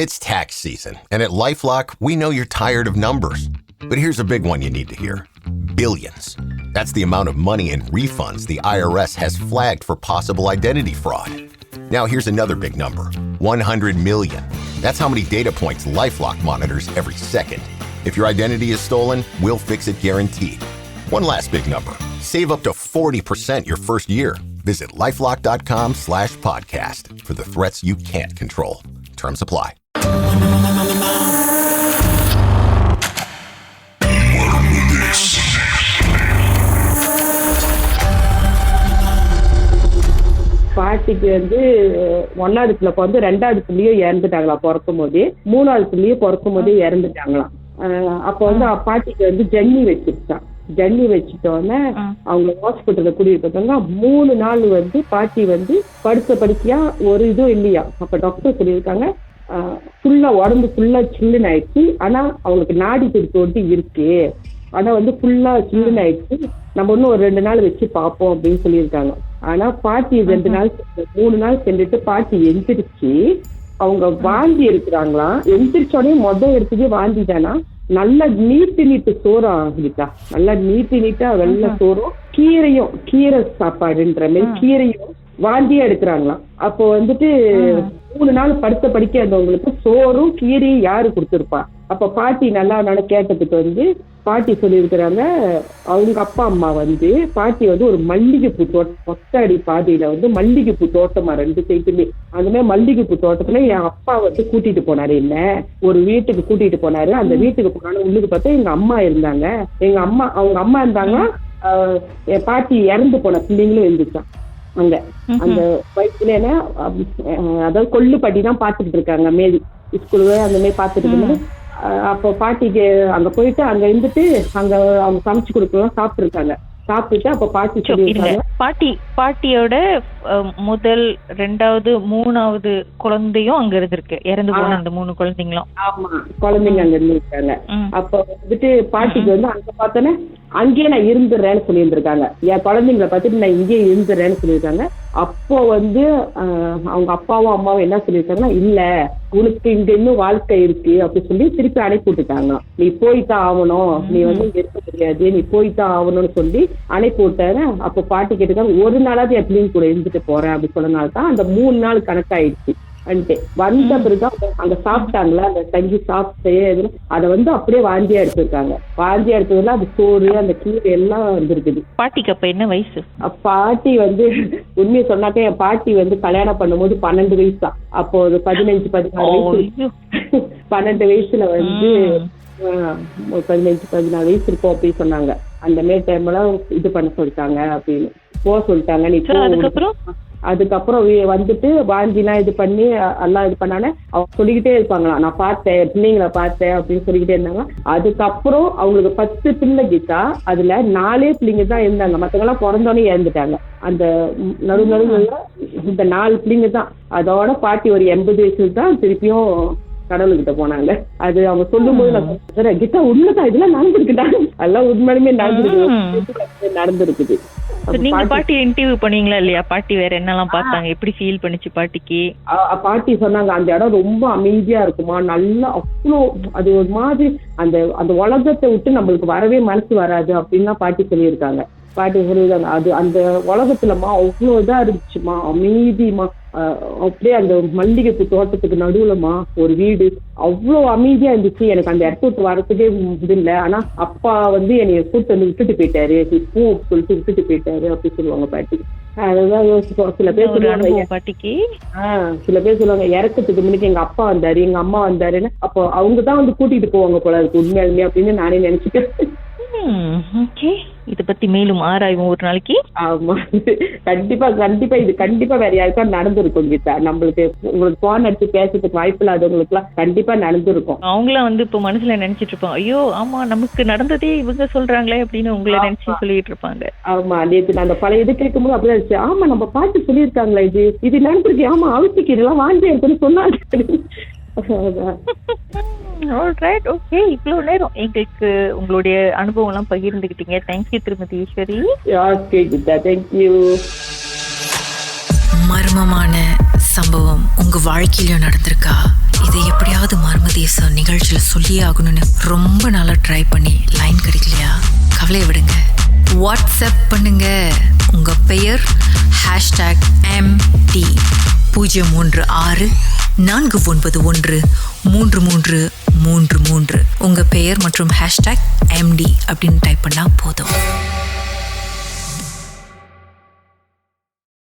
It's tax season, and at LifeLock, we know you're tired of numbers. But here's a big one you need to hear. Billions. That's the amount of money in refunds the IRS has flagged for possible identity fraud. Now here's another big number. 100 million. That's how many data points LifeLock monitors every second. If your identity is stolen, we'll fix it guaranteed. One last big number. Save up to 40% your first year. Visit LifeLock.com/podcast for the threats you can't control. Terms apply. பாட்டிக்கு வந்து 1வது பிள்ளை வந்து 2வது பிள்ளையும் இறந்துட்டாங்களா பிறக்கும் போதே, 3வது பிள்ளையும் பிறக்கும் போதே இறந்துட்டாங்களாம். அப்ப வந்து பாட்டிக்கு வந்து ஜன்னி வச்சிருச்சான். ஜன்னி வச்சுட்டோன்னே அவங்க ஹாஸ்பிட்டல்ல கூட்டிட்டு போட்டாங்க. 3 நாள் வந்து பாட்டி வந்து படுத்த படுக்கையா ஒரு இதுவும் இல்லையா. அப்ப டாக்டர் சொல்லியிருக்காங்க ஃபுல்லா உடம்பு ஃபுல்லா சில்லுன்னு ஆயிடுச்சு, ஆனா அவங்களுக்கு நாடி துடிப்பு வந்து இருக்கு, ஆனா வந்து ஃபுல்லா சில்லுன்னு ஆயிடுச்சு, நம்ம இன்னும் ஒரு 2 நாள் வச்சு பார்ப்போம் அப்படின்னு சொல்லியிருக்காங்க. ஆனா பாட்டி 2 நாள் 3 நாள் சென்றுட்டு பாட்டி எந்திரிச்சு அவங்க வாந்தி இருக்கிறாங்களாம். எந்திரிச்சோடனே எடுத்ததே வாந்தி தானா. நல்லா நீட்டு சோறா இருக்கா, நல்லா நீட்டா வெள்ளை சோறும் கீரை சாப்பாடுன்ற மாதிரி கீரையும் வாந்தியா எடுக்கிறாங்களாம். அப்போ வந்துட்டு 3 நாள் படுத்த படிக்க இருந்தவங்களுக்கு சோறும் கீரையும் யாரு கொடுத்துருப்பா? அப்ப பாட்டி நல்லா கேட்டதுக்கு வந்து பாட்டி சொல்லியிருக்கிறாங்க, அவங்க அப்பா அம்மா வந்து பாட்டி வந்து ஒரு மல்லிகைப்பூ தோட்டம், ஒத்தடி பாதையில வந்து மல்லிகைப்பூ தோட்டமா 2 சைட்டுமே. அந்த மாதிரி மல்லிகைப்பூ தோட்டத்துல என் அப்பா வந்து கூட்டிட்டு போனாரு, என்ன ஒரு வீட்டுக்கு கூட்டிட்டு போனாரு. அந்த வீட்டுக்கு போனாலும் உள்ளுக்கு பார்த்தா எங்க அம்மா இருந்தாங்க. அவங்க அம்மா இருந்தாங்க. என் பாட்டி இறந்து போன பிள்ளைங்களும் இருந்துச்சான் அங்க. அந்த வயசுல அதாவது கொள்ளு பாட்டி தான் பாத்துக்கிட்டு இருக்காங்க, மேரி ஸ்கூலு அந்த மாதிரி பாத்துட்டு இருக்காங்க. அப்போ பாட்டிக்கு அங்க போயிட்டு அங்க இருந்துட்டு அங்க அவங்க சமைச்சு கொடுக்கலாம் சாப்பிட்டு இருக்காங்க. சாப்பிட்டுட்டு அப்ப பாட்டி சொல்லியிருக்காங்க, பாட்டியோட 1, 2, 3வது குழந்தையும் அங்க இருந்திருக்கு, இறந்து போன அந்த 3 குழந்தைங்களும். ஆமா, குழந்தைங்க அங்க இருந்திருக்காங்க. அப்ப வந்துட்டு பாட்டிக்கு வந்து அங்க பார்த்தோன்னே அங்கேயே நான் இருந்துடுறேன்னு சொல்லியிருந்திருக்காங்க. என் குழந்தைங்களை பார்த்துட்டு நான் இங்கேயே இருந்துடுறேன்னு சொல்லியிருக்காங்க. அப்போ வந்து அவங்க அப்பாவும் அம்மாவும் என்ன சொல்லியிருக்காங்கன்னா, இல்ல உனக்கு இங்க இன்னும் வாழ்க்கை இருக்கு அப்படி சொல்லி திருப்பி அனுப்பி விட்டுட்டாங்க. நீ போய்தான் ஆகணும், நீ வந்து இங்க இருக்க முடியாது, நீ போய்தான் ஆகணும்னு சொல்லி அனுப்பி விட்டாரு. அப்போ பாட்டி கேட்டுக்காங்க, ஒரு நாளாவது எப்படின்னு கூட இருந்துட்டு போறேன் அப்படி சொன்னனால்தான் அந்த 3 நாள் கணக்காயிடுச்சு. வந்த பிறகுதான் அங்க சாப்பிட்டாங்களா, அந்த தங்கி சாப்பிட்டு அதை வந்து அப்படியே வாந்தியா எடுத்திருக்காங்க. வாந்தியா எடுத்ததுல அது சோறு அந்த கீரை எல்லாம் வந்துருக்குது. பாட்டிக்கு அப்ப என்ன வயசு? பாட்டி வந்து உண்மையை சொன்னாக்க என் பாட்டி வந்து கல்யாணம் பண்ணும்போது 12 வயசு தான். அப்போ ஒரு 15-16 வயசு 12 வயசுல வந்து 15-14 வயசு இருக்கும் அப்படின்னு சொன்னாங்க. அந்த மாரி டைம்லாம் இது பண்ண சொல்லிட்டாங்க அப்படின்னு போக சொல்லிட்டாங்க. நீ அதுக்கப்புறம் வந்துட்டு வாந்திலாம் இது பண்ணி எல்லாம் இது பண்ணானே அவங்க சொல்லிக்கிட்டே இருப்பாங்களாம், நான் பார்த்தேன் பிள்ளைங்களை பார்த்தேன் அப்படின்னு சொல்லிக்கிட்டே இருந்தாங்க. அதுக்கப்புறம் அவங்களுக்கு 10 பிள்ளை கிட்டா அதுல 4 பிள்ளைங்க தான் இருந்தாங்க, மற்றவங்க எல்லாம் பிறந்தோடனே இறந்துட்டாங்க. அந்த நடுநடுல இந்த 4 பிள்ளைங்க தான். அதோட பாட்டி ஒரு 80 வயசுல தான் திருப்பியும் கடவுள்கிட்ட போனாங்க. அது அவங்க சொல்லும் போது நான் கிட்ட உண்மைதான் இதெல்லாம் நடந்திருக்குட்டாங்க, அதெல்லாம் உண்மையுமே நடந்திருக்குது. நீங்க பாட்டி இன்டர்வியூ பண்ணீங்களா இல்லையா? பாட்டி வேற என்னெல்லாம் பார்த்தாங்க, எப்படி ஃபீல் பண்ணிச்சு பாட்டிக்கு? பாட்டி சொன்னாங்க அந்த இடம் ரொம்ப அமைதியா இருக்குமா, நல்லா அவ்வளோ அது ஒரு மாதிரி அந்த உலகத்தை விட்டு நம்மளுக்கு வரவே மனசு வராது அப்படின்னா பாட்டி சொல்லியிருக்காங்க. பாட்டி சொல்லியிருக்காங்க அது அந்த உலகத்துலமா அவ்வளோ இதா இருந்துச்சுமா, அமைதிமா, அப்படியே அந்த மல்லிகைப்பூ தோட்டத்துக்கு நடுவுலமா ஒரு வீடு அவ்வளோ அமைதியா இருந்துச்சு. எனக்கு அந்த இடத்த விட்டு வரத்துக்கே இது இல்லை. ஆனா அப்பா வந்து என்னைய கூட்டு வந்து விட்டுட்டு போயிட்டாரு, பூ சொல்லிட்டு விட்டுட்டு போயிட்டாரு அப்படி சொல்லுவாங்க பாட்டி. அதுதான் யோசிப்போம். சில பேர் சொல்லுவாங்க பாட்டிக்கு, சில பேர் சொல்லுவாங்க இறக்கத்துக்கு முன்னாடி எங்க அப்பா வந்தாரு எங்க அம்மா வந்தாருன்னு, அப்போ அவங்கதான் வந்து கூட்டிட்டு போவாங்க போல இருக்கு உண்மையாலுமே அப்படின்னு நானே நினைச்சுட்டேன். இத பத்தி மேலும் ஆராய்வோம் ஒரு நாளைக்கு. ஆமா, கண்டிப்பா இது கண்டிப்பா வேற யாருக்கும் நடந்திருக்கும் கீதா. நம்மளுக்கு உங்களுக்கு போன் அடிச்சு பேசுறதுக்கு வாய்ப்பு இல்லாதவங்களுக்கு எல்லாம் கண்டிப்பா நடந்திருக்கும். அவங்களாம் வந்து இப்ப மனசுல நினைச்சிட்டு இருப்பாங்க, ஐயோ ஆமா நமக்கு நடந்ததே இவங்க சொல்றாங்களே அப்படின்னு உங்களை நினைச்சு சொல்லிட்டு இருப்பாங்க. ஆமா, நேற்று நான் அந்த பழைய இது கேட்கும்போது அப்படிதான், ஆமா நம்ம பாட்டு சொல்லியிருக்காங்களா இது நடந்திருக்கு, ஆமா அவசிக்கு இதெல்லாம் வாங்கி இருக்குன்னு சொன்னாங்க. Alright, okay. இவ்வளவு நேரம் எங்களுக்கு உங்களுடைய அனுபவம் எல்லாம் பகிர்ந்துகிட்டீங்க. தேங்க்யூ திருமதி ஈஸ்வரி. Okay Geetha, thank you. மர்மமான சம்பவம் உங்க வாழ்க்கையில நடந்திருக்கா? இதை எப்படியா தேசம் நிகழ்ச்சியில் சொல்லியே ஆகணும்னு ரொம்ப நாளா ட்ரை பண்ணி லைன் கிடைக்கலையா? கவலையை விடுங்க, வாட்ஸ்அப் பண்ணுங்க. உங்க பெயர் #MD 036-491-3333. உங்க பெயர் மற்றும் #MD அப்படின்னு டைப் பண்ணா போதும்.